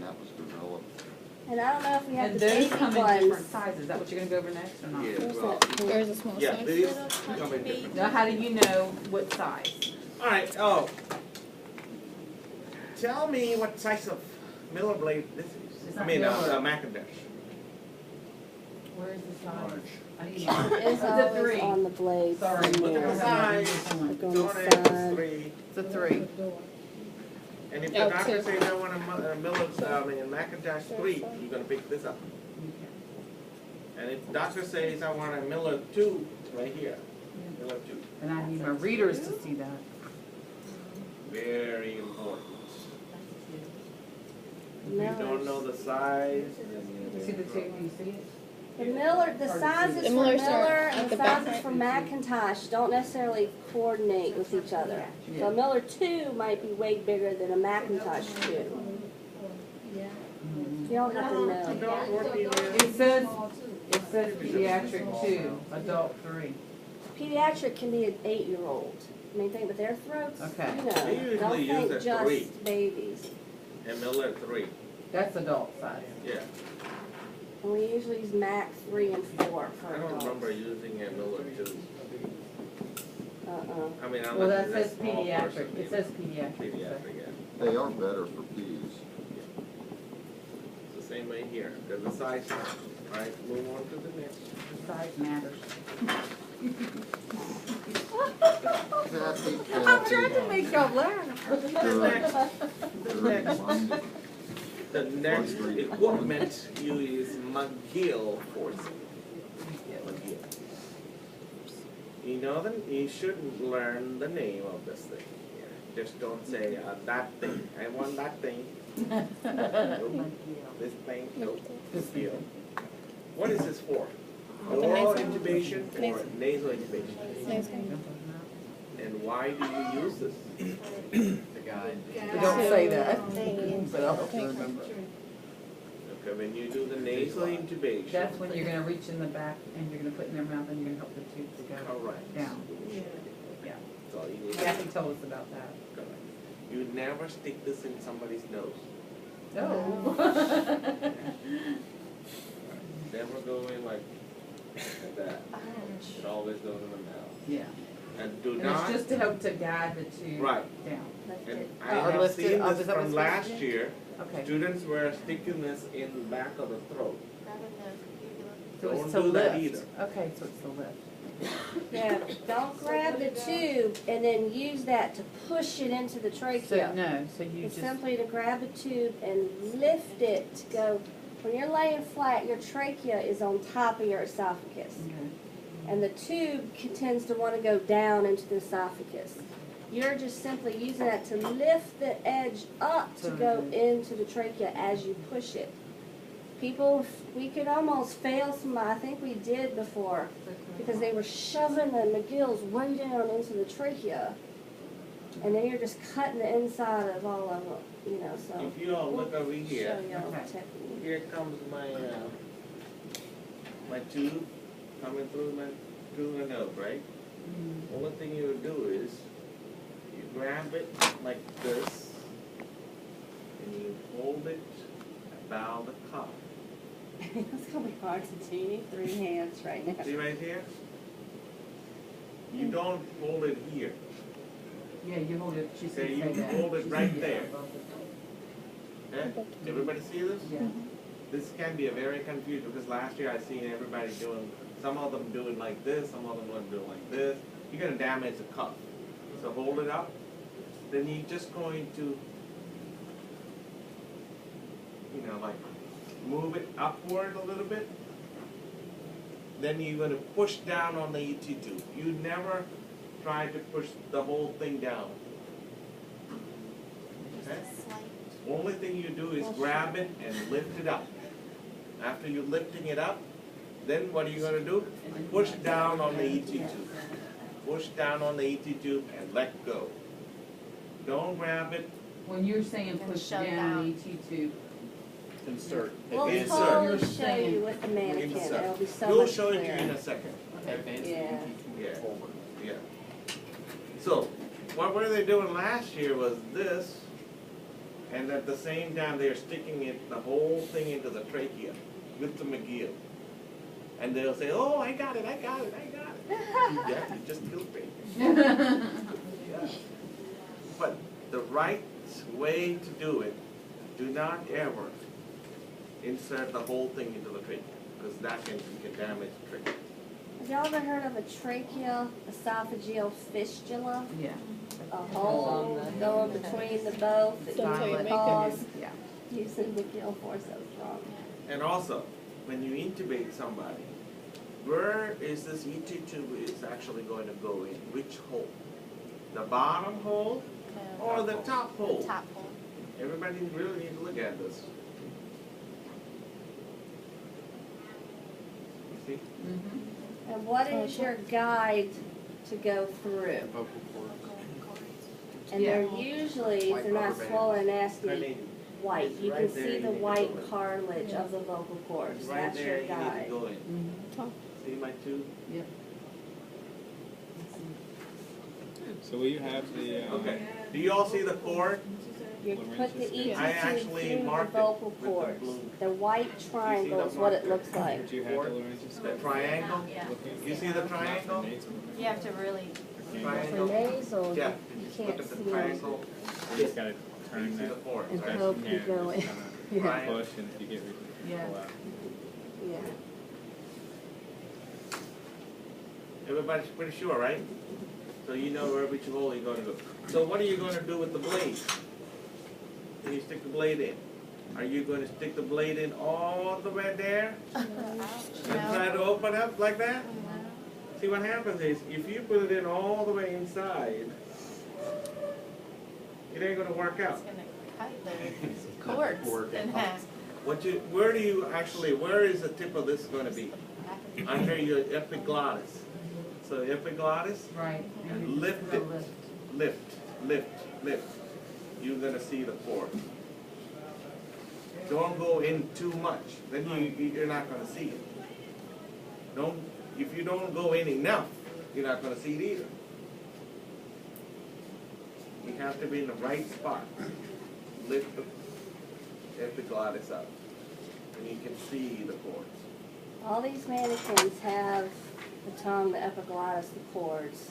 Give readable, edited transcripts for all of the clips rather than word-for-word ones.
that was developed. And I don't know if we have And the those baby come in ones. different sizes. Is that what you're gonna go over next or not? Yeah, Where's well, that? There's a small yeah, size. these come in different. Now, how do you know what size? All right. Oh, tell me what size of Miller blade this is. It's I not mean, Miller. Macintosh. Where is the size? Large. I need to It's It's a always 3. on the blade Sorry, look Look at at the somewhere. size. Like on It's the on it, side. it's 3. It's a 3. And if the Oh, doctor two. says I want a Miller, Macintosh 3, you're gonna pick this up. And if the doctor says I want a Miller 2, right here, Miller 2. And I need my readers to see that. Very important. If you don't Millers. know the size, You see the 2? Do you see it? The Miller, the sizes The for Millers are Miller at and the the back. sizes for Macintosh don't necessarily coordinate with each other. So Yeah. a Miller 2 might be way bigger than a Macintosh 2. You don't have to know. adult working It says pediatric 2, adult 3. Pediatric can be an 8-year-old. I mean, think with their throats, Okay. you They know, usually don't use think a just 3. babies. and Miller 3. That's adult size. Yeah. And we usually use Mac 3 and 4 I for don't adults. remember using a Miller 2. I mean, Well, that unless it's says a small pediatric. person. It says pediatric. Pediatric, yeah. They are better for peas. It's the same way here. There's a size. All right, move on to the next. The size matters. Kathy, I'm trying to make y'all laugh. The next equipment you is McGill forcing. McGill. You know you shouldn't learn the name of this thing. Just don't say that thing. I want that thing. Nope. This thing. Nope. McGill. What is this for? Oral intubation or nasal intubation? And why do you use this? Don't say that. But I'll remember. Okay, when you do the nasal intubation. That's when you're gonna reach in the back and you're gonna put in their mouth and you're gonna help the tube to go Correct. down. Yeah. That's all you need. Kathy told us about that. Correct. You never stick this in somebody's nose. No. Never go in like that. It always goes in the mouth. Yeah. And do And not. it's just to help to guide the tube Right. down. And Or I have lift it seen up. this Is that what from it's last supposed to do? year. Okay. Students were sticking this in the back of the throat. So Don't it's to do that lift. either. Okay, so it's to lift. Yeah, don't grab the tube and then use that to push it into the So, trachea. no, so you It's just, simply to grab the tube and lift it to go. When you're laying flat, your trachea is on top of your esophagus. okay. And the tube tends to want to go down into the esophagus. You're just simply using that to lift the edge up to go into the trachea as you push it. People, we could almost fail somebody, I think we did before, because they were shoving the McGills way down into the trachea. And then you're just cutting the inside of all of them, you know, so. If you all look over Show here, you all the Okay. technique. here comes my tube coming through the nose, right? Only thing you would do is you grab it like this and you hold it about the cup. It's gonna be hard to do. You need 3 hands right now. See right here? You don't hold it here. Yeah, you hold it, she said Okay, you say that. hold it She right said, yeah, there. above the top. Okay? Everybody see this? Yeah. This can be a very confusing because last year I seen everybody doing, some of them doing like this, some of them doing like this. You're gonna damage the cup. So hold it up. Then you're just going to, you know, like move it upward a little bit. Then you're gonna push down on the ET tube. You never try to push the whole thing down. Okay? Only thing you do is grab it and lift it up. After you're lifting it up, then what are you going to do? Push down on the ET tube. Push down on the ET tube and let go. Don't grab it. When you're saying push shove down out. ET tube, Insert. We'll Insert. totally You're show saying you with the mannequin. Insert. It'll be so We'll much show it to you in clearer. a second. Advanced Yeah. Yeah. forward. Yeah. So, what were they doing last year was this, And at the same time, they're sticking it, the whole thing into the trachea with the McGill. And they'll say, oh, I got it, I got it, I got it. Yeah, you just killed me. Yeah. But the right way to do it, do not ever insert the whole thing into the trachea, because that can damage the trachea. Have y'all ever heard of a trachea esophageal fistula? Yeah. A hole going between the both that Don't tell you can make cause Yeah. using the gill force so strong. And also, when you intubate somebody, where is this ET tube is actually going to go in? Which hole? The bottom hole or the top hole? Top hole. Everybody really needs to look at this. You see? Mm-hmm. And what is your guide to go through? And they're usually, if they're not swollen and nasty, white. It's You right can there, see you the need to white go in. cartilage of the vocal cords. Right That's there, your you need to guide. go in. Mm-hmm. See my tube? Yep. So will you have the, Okay. Do you all see the cord? You put the ET I tube actually through the marked it vocal with the cords. blue. The white triangle is what it marker? looks like. would you have the laryngeal? The triangle? Yeah. You see the triangle? You have to really, For Triangle? nasal, Yeah. you Just can't look at the see them. triangle. You just gotta You turn see that. the cord, And right? hope Yeah, you go in. just Yeah. Triangle. push, and if you get, Yeah. pull out. Yeah. Everybody's pretty sure, right? So you know where which hole you're gonna go. So what are you gonna do with the blade? When you stick the blade in? Are you gonna stick the blade in all the way there? And try to open up like that? See, what happens is, if you put it in all the way inside, it ain't gonna work out. it's gonna cut the cords in half. Where is the tip of this gonna be? Under your epiglottis. So epiglottis, Right. and you're lift gonna it. lift. You're gonna see the cord. Don't go in too much, then you're not gonna see it. If you don't go in enough, you're not gonna see it either. You have to be in the right spot. Lift the epiglottis up, and you can see the cords. All these mannequins have the tongue, the epiglottis, the cords.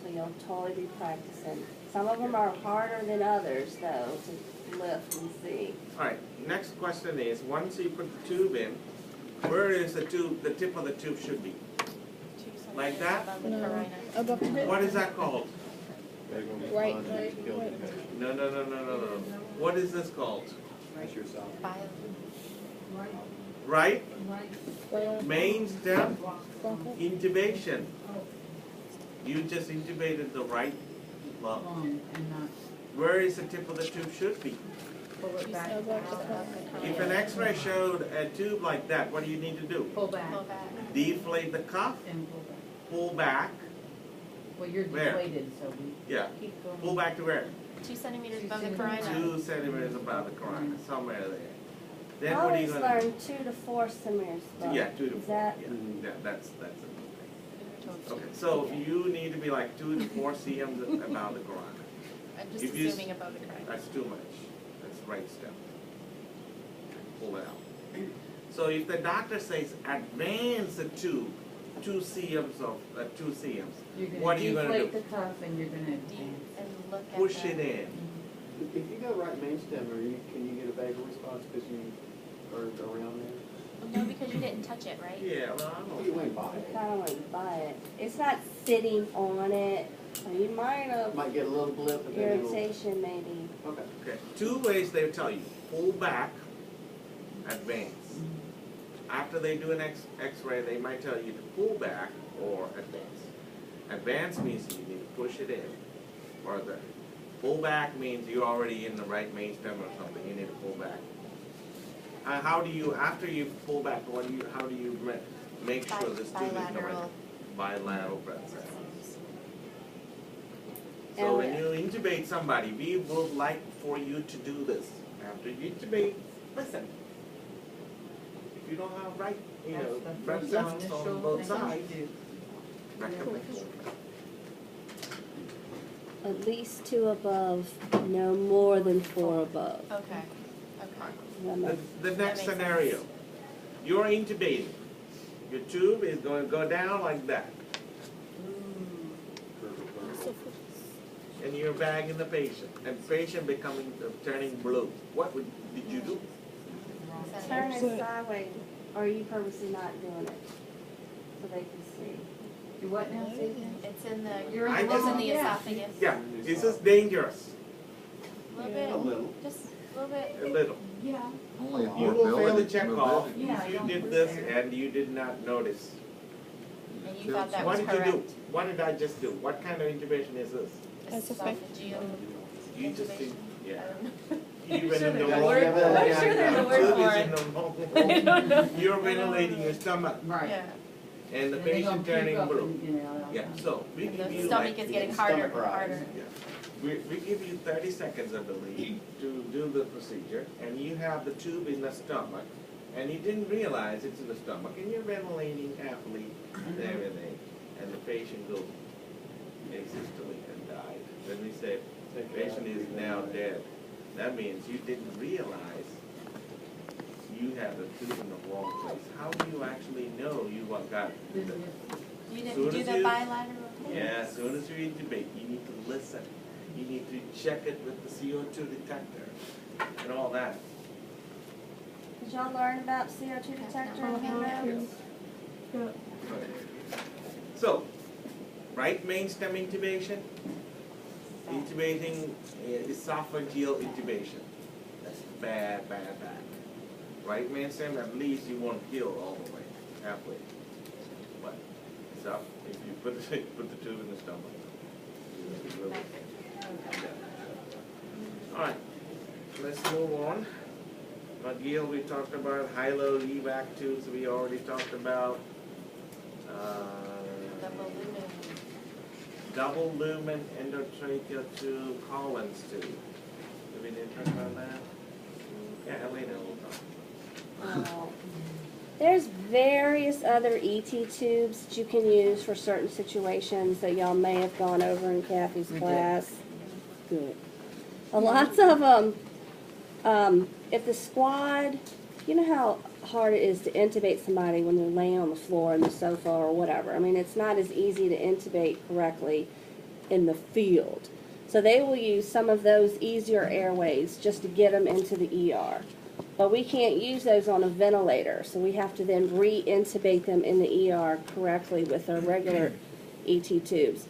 So you'll totally be practicing. Some of them are harder than others, though, to lift and see. All right, next question is, once you put the tube in, where is the tube, the tip of the tube should be? Like that? Above the No, carina. above the What is that called? right. No. What is this called? Bio- Right? Right. Main step, intubation. You just intubated the right lung. Long and not Where is the tip of the tube should be? pull it back. Above the carina. If an x-ray showed a tube like that, what do you need to do? Pull back Pull back. Deflate the cuff, and pull back. pull back, Well, you're Where? deflated, so we yeah, keep going. pull back to where? 2 centimeters above the carina. 2 centimeters above the carina, somewhere there. Then I what are you always gonna do? learn 2 to 4 centimeters above. Yeah, 2 to 4. Is that, Yeah, that's a good thing. Okay, so you need to be like 2 to 4 cm above the carina. I'm just If you s- assuming above the carina. That's too much. That's the right step. Pull it out. So if the doctor says advance the tube 2 cms of 2 cms, You're gonna what are you gonna deflate do? the cuff and you're gonna Deep advance. and look at Push the- it in. If you go right main stem, can you get a vagal response because you are around there? No, because you didn't touch it, right? Yeah, well, I You don't. went by you it. kind of went by it. It's not sitting on it. You might have Might get a little blip and then it'll. irritation maybe. Okay. Okay, 2 ways they tell you: pull back, advance. After they do an X-ray, they might tell you to pull back or advance. Advance means you need to push it in further. Pull back means you're already in the right main stem or something. You need to pull back. How do you, after you pull back, how do you make sure this tube is in the right? Bilateral. Bilateral breath. So when you intubate somebody, we would like for you to do this. After you intubate, listen. If you don't have right, That's the breath first sounds initial on both thing you sides, do. recommend. At least 2 above, no more than 4 above. Okay, okay. That makes- The next makes scenario, sense. you're intubating. Your tube is going to go down like that, and you're bagging the patient, and patient turning blue. Did you do? Turn it sideways, or are you purposely not doing it? So they can see. Do what now, Susan? It's in the, You're I it's just- in the esophagus. Yeah, this is dangerous, A little A bit, little. just a little bit. a little. Yeah. Only You will fail the mobility. checkoff Yeah, if you don't did put this there. and you did not notice. And you thought that What was did you do? correct. What did I just do? What kind of intubation is this? Esophageal You just intubation. did, I yeah. don't know. You went in the there's a wrong. word for it. I'm sure there's a word for it. Tube is in the wrong. You're ventilating your stomach Right. Yeah, and the And they gonna patient turning puke up blue. and, you know, Yeah, so we and give the you stomach like, is getting stomach harder and rise. harder. yeah. We give you 30 seconds, I believe, to do the procedure, and you have the tube in the stomach, and you didn't realize it's in the stomach, and you're ventilating happily and everything, and the patient goes asystole and died. Then we say, the patient is now dead. That means you didn't realize you have the tube in the wrong place. How do you actually know you got the You Soon didn't do as the you- bilateral? yeah, as soon as you intubate, you need to listen. You need to check it with the CO2 detector and all that. Did y'all learn about CO2 detector in handouts? So, right main stem intubation, intubating esophageal intubation. That's bad, bad, bad. Right main stem, at least you won't kill all the way, halfway. But it's up if you put the tube in the stomach. All right, let's move on. McGill, we talked about. High-low evac tubes, we already talked about. Double lumen. Double lumen endotracheal tube, Collins tube. Did we didn't talk about that? Yeah, later we'll talk. Oh. There's various other ET tubes that you can use for certain situations that y'all may have gone over in Kathy's class. Good. Lots of them. If the squad, you know how hard it is to intubate somebody when they're laying on the floor in the sofa or whatever. I mean, it's not as easy to intubate correctly in the field. So they will use some of those easier airways just to get them into the ER. But we can't use those on a ventilator, so we have to then re-intubate them in the ER correctly with our regular ET tubes.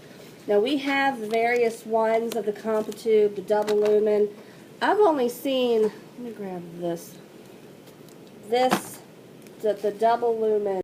Now we have various ones of the CompuTube, the double lumen. I've only seen, let me grab this, the double lumen